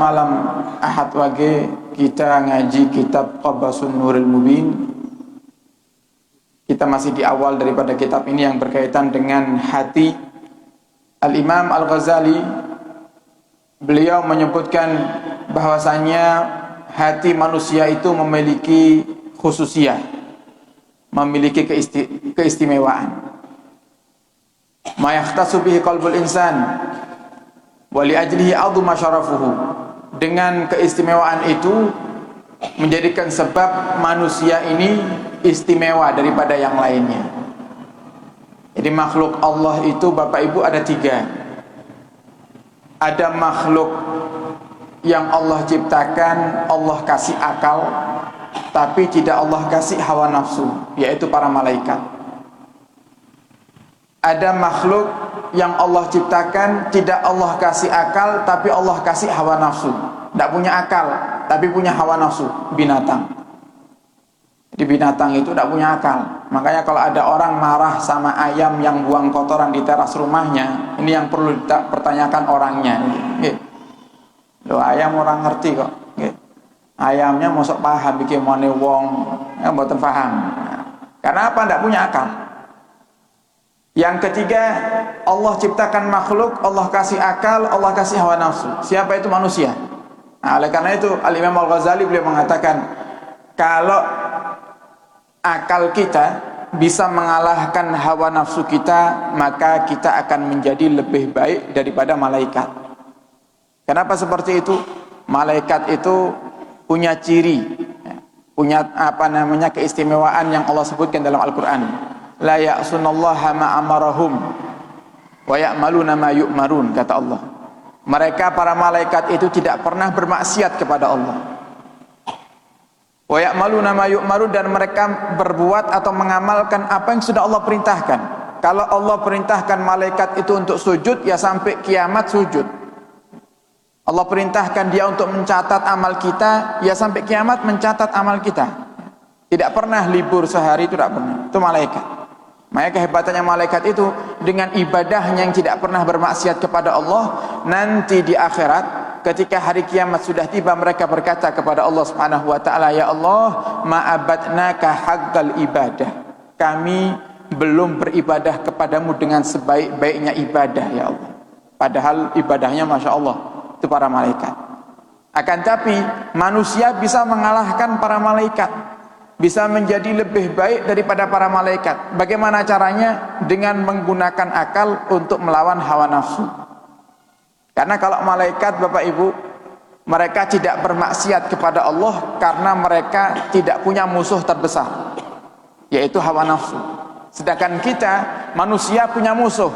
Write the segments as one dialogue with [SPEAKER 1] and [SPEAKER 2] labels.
[SPEAKER 1] malam Ahad wage kita ngaji kitab Qabasun Nuril Mubin. Kita masih di awal daripada kitab ini yang berkaitan dengan hati. Al-Imam Al-Ghazali beliau menyebutkan bahwasanya hati manusia itu memiliki khususiyah, memiliki keistimewaan. Ma yakhtassu bihi qalbul insan wa li ajlihi adhma syarafuhu. Dengan keistimewaan itu menjadikan sebab manusia ini istimewa daripada yang lainnya. Jadi makhluk Allah itu Bapak Ibu ada 3. Ada makhluk yang Allah ciptakan, Allah kasih akal, tapi tidak Allah kasih hawa nafsu, yaitu para malaikat. Ada makhluk yang Allah ciptakan, tidak Allah kasih akal, tapi Allah kasih hawa nafsu. Tidak punya akal, tapi punya hawa nafsu, binatang. Di binatang itu tidak punya akal. Makanya kalau ada orang marah sama ayam yang buang kotoran di teras rumahnya, ini yang perlu dipertanyakan orangnya. Loh, ayam orang ngerti kok. Ayamnya mosok paham bikin mone wong, mboten paham. Karena apa? Tidak punya akal. Yang ketiga, Allah ciptakan makhluk, Allah kasih akal, Allah kasih hawa nafsu. Siapa itu? Manusia. Nah, oleh karena itu Al-Imam Al-Ghazali beliau mengatakan, kalau akal kita bisa mengalahkan hawa nafsu kita, maka kita akan menjadi lebih baik daripada malaikat. Kenapa seperti itu? Malaikat itu punya ciri, punya keistimewaan yang Allah sebutkan dalam Al-Quran. La ya'sunallaha ma amarahum wa ya'maluna ma yu'marun, kata Allah. Mereka para malaikat itu tidak pernah bermaksiat kepada Allah. Wa ya'maluna ma yu'marun, dan mereka berbuat atau mengamalkan apa yang sudah Allah perintahkan. Kalau Allah perintahkan malaikat itu untuk sujud, ya sampai kiamat sujud. Allah perintahkan dia untuk mencatat amal kita, ya sampai kiamat mencatat amal kita. Tidak pernah libur sehari, itu tidak pernah. Itu malaikat. Makanya kehebatannya malaikat itu dengan ibadahnya yang tidak pernah bermaksiat kepada Allah, nanti di akhirat ketika hari kiamat sudah tiba, mereka berkata kepada Allah Subhanahu wa taala, ya Allah, ma'abadnaka haqqal ibadah. Kami belum beribadah kepadamu dengan sebaik-baiknya ibadah, ya Allah. Padahal ibadahnya Masya Allah, itu para malaikat. Akan tapi manusia bisa mengalahkan para malaikat, bisa menjadi lebih baik daripada para malaikat. Bagaimana caranya? Dengan menggunakan akal untuk melawan hawa nafsu. Karena kalau malaikat Bapak Ibu, mereka tidak bermaksiat kepada Allah karena mereka tidak punya musuh terbesar, yaitu hawa nafsu. Sedangkan kita manusia punya musuh.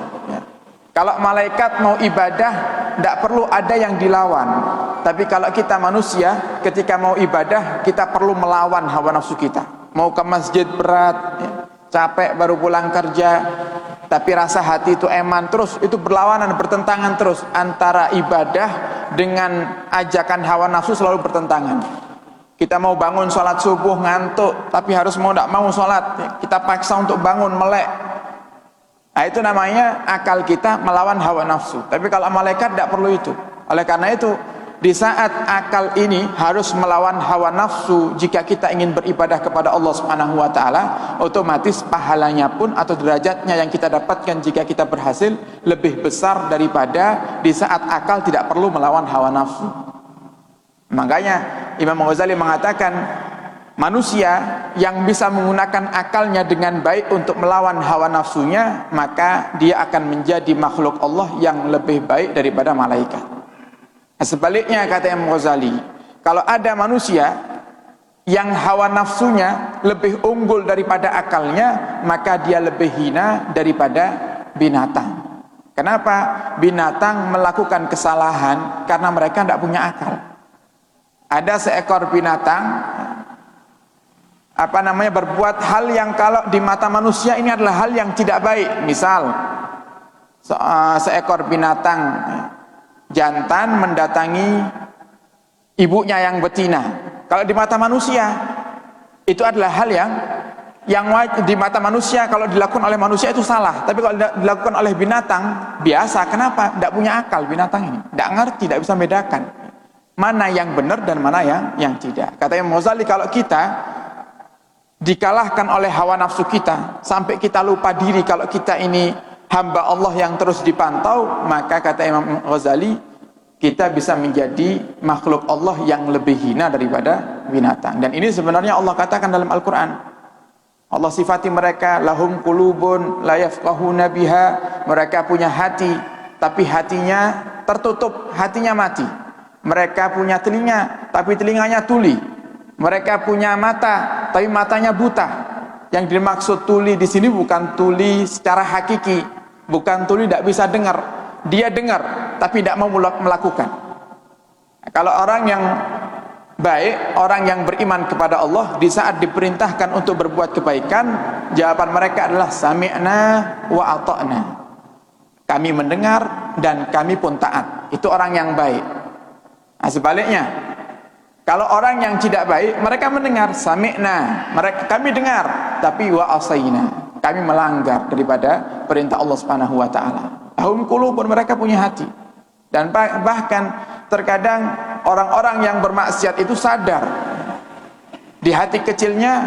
[SPEAKER 1] Kalau malaikat mau ibadah, tidak perlu ada yang dilawan. Tapi kalau kita manusia, ketika mau ibadah, kita perlu melawan hawa nafsu kita. Mau ke masjid berat, capek baru pulang kerja, tapi rasa hati itu eman terus, itu berlawanan, bertentangan terus. Antara ibadah dengan ajakan hawa nafsu selalu bertentangan. Kita mau bangun sholat subuh ngantuk, tapi harus mau tidak mau sholat, kita paksa untuk bangun, melek. Nah, itu namanya akal kita melawan hawa nafsu. Tapi kalau malaikat tidak perlu itu. Oleh karena itu, di saat akal ini harus melawan hawa nafsu, jika kita ingin beribadah kepada Allah Subhanahu wa taala, otomatis pahalanya pun atau derajatnya yang kita dapatkan jika kita berhasil lebih besar daripada di saat akal tidak perlu melawan hawa nafsu. Makanya Imam Ghazali mengatakan, manusia yang bisa menggunakan akalnya dengan baik untuk melawan hawa nafsunya, maka dia akan menjadi makhluk Allah yang lebih baik daripada malaikat. Sebaliknya, kata Imam Ghazali, kalau ada manusia yang hawa nafsunya lebih unggul daripada akalnya, maka dia lebih hina daripada binatang. Kenapa? Binatang melakukan kesalahan karena mereka tidak punya akal. Ada seekor binatang berbuat hal yang kalau di mata manusia ini adalah hal yang tidak baik. Misal seekor binatang jantan mendatangi ibunya yang betina. Kalau di mata manusia itu adalah hal yang di mata manusia, kalau dilakukan oleh manusia itu salah. Tapi kalau dilakukan oleh binatang biasa. Kenapa? Tidak punya akal binatang ini, tidak ngerti, tidak bisa membedakan. mana yang benar dan mana yang tidak. Kata Imam Ghazali, kalau kita dikalahkan oleh hawa nafsu kita sampai kita lupa diri kalau kita ini hamba Allah yang terus dipantau, maka kata Imam Ghazali, kita bisa menjadi makhluk Allah yang lebih hina daripada binatang. Dan ini sebenarnya Allah katakan dalam Al-Quran. Allah sifati mereka, lahum qulubun la yafqahuna biha, mereka punya hati tapi hatinya tertutup, hatinya mati. Mereka punya telinga tapi telinganya tuli. Mereka punya mata tapi matanya buta. Yang dimaksud tuli di sini bukan tuli secara hakiki, bukan tuli tidak bisa dengar. Dia dengar tapi tidak mau melakukan. Kalau orang yang baik, orang yang beriman kepada Allah, di saat diperintahkan untuk berbuat kebaikan, jawaban mereka adalah sami'na wa ata'na. Kami mendengar dan kami pun taat. Itu orang yang baik. Nah, sebaliknya, kalau orang yang tidak baik, mereka mendengar sami'na, kami dengar, tapi wa asayna, kami melanggar daripada perintah Allah Subhanahu wa taala. Lahum qulubun, mereka punya hati. Dan bahkan terkadang orang-orang yang bermaksiat itu sadar, di hati kecilnya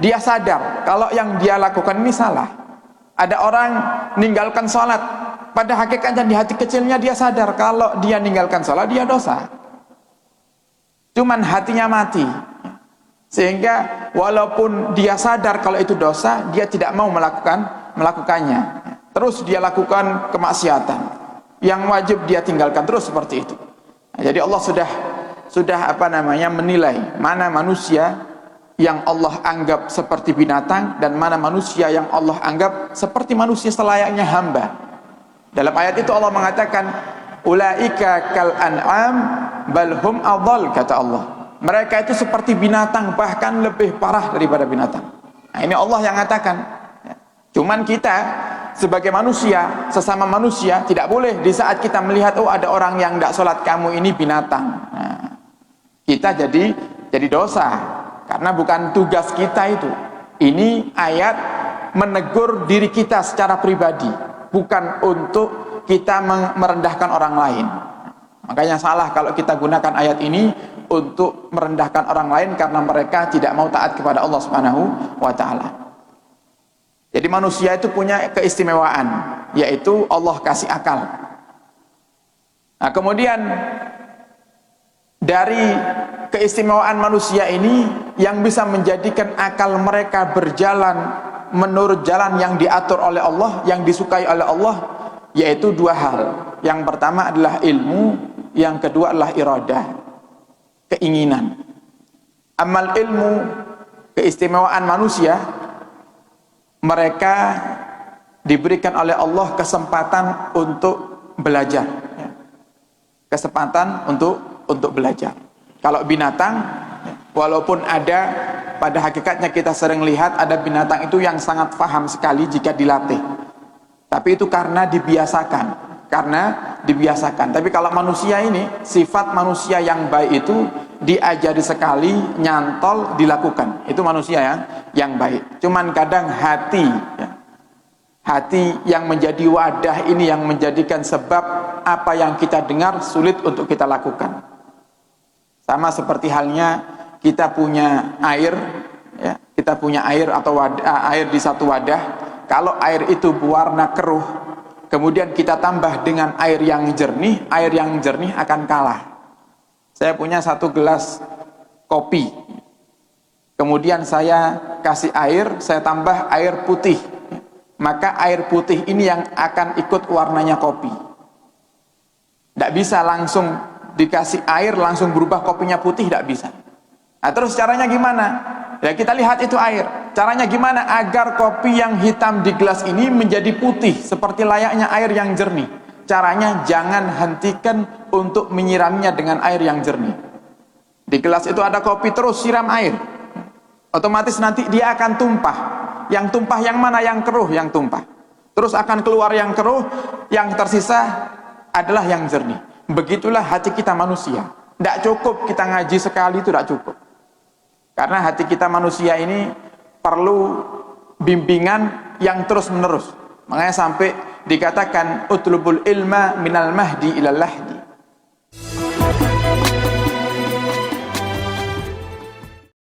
[SPEAKER 1] dia sadar kalau yang dia lakukan ini salah. Ada orang meninggalkan sholat, pada hakikatnya di hati kecilnya dia sadar kalau dia meninggalkan sholat dia dosa, cuman hatinya mati. Sehingga walaupun dia sadar kalau itu dosa, dia tidak mau melakukannya. Terus dia lakukan kemaksiatan yang wajib dia tinggalkan terus seperti itu. Jadi Allah sudah menilai mana manusia yang Allah anggap seperti binatang dan mana manusia yang Allah anggap seperti manusia selayaknya hamba. Dalam ayat itu Allah mengatakan, ulaika kal an'am bal hum adall, kata Allah. Mereka itu seperti binatang, bahkan lebih parah daripada binatang. Nah, ini Allah yang mengatakan. Cuman kita sebagai manusia, sesama manusia, tidak boleh di saat kita melihat ada orang yang tidak sholat, kamu ini binatang. Nah, kita jadi dosa karena bukan tugas kita itu. Ini ayat menegur diri kita secara pribadi, bukan untuk kita merendahkan orang lain. Makanya salah kalau kita gunakan ayat ini untuk merendahkan orang lain karena mereka tidak mau taat kepada Allah Subhanahu wa taala. Jadi manusia itu punya keistimewaan, yaitu Allah kasih akal. Nah, kemudian dari keistimewaan manusia ini yang bisa menjadikan akal mereka berjalan menurut jalan yang diatur oleh Allah, yang disukai oleh Allah, yaitu dua hal. Yang pertama adalah ilmu, yang kedua adalah iradah, keinginan. Amal ilmu, keistimewaan manusia, mereka diberikan oleh Allah kesempatan untuk belajar, kesempatan untuk belajar. Kalau binatang, walaupun ada, pada hakikatnya kita sering lihat ada binatang itu yang sangat paham sekali jika dilatih, tapi itu karena dibiasakan. Tapi kalau manusia ini, sifat manusia yang baik itu diajari sekali, nyantol, dilakukan. Itu manusia yang baik. Cuman kadang hati yang menjadi wadah ini yang menjadikan sebab apa yang kita dengar sulit untuk kita lakukan. Sama seperti halnya kita punya air, kita punya air atau air di satu wadah. Kalau air itu berwarna keruh, kemudian kita tambah dengan air yang jernih akan kalah. Saya punya satu gelas kopi, kemudian saya kasih air, saya tambah air putih, maka air putih ini yang akan ikut warnanya kopi. Tidak bisa langsung dikasih air langsung berubah kopinya putih, tidak bisa. Nah, terus caranya gimana? Ya, kita lihat itu air. Caranya gimana agar kopi yang hitam di gelas ini menjadi putih seperti layaknya air yang jernih? Caranya jangan hentikan untuk menyiramnya dengan air yang jernih. Di gelas itu ada kopi, terus siram air, otomatis nanti dia akan tumpah. Yang tumpah yang mana? Yang keruh yang tumpah. Terus akan keluar yang keruh, yang tersisa adalah yang jernih. Begitulah hati kita manusia. Tidak cukup kita ngaji sekali, itu tidak cukup. Karena hati kita manusia ini perlu bimbingan yang terus menerus. Makanya sampai dikatakan utlubul ilma minal mahdi ilal lahdi.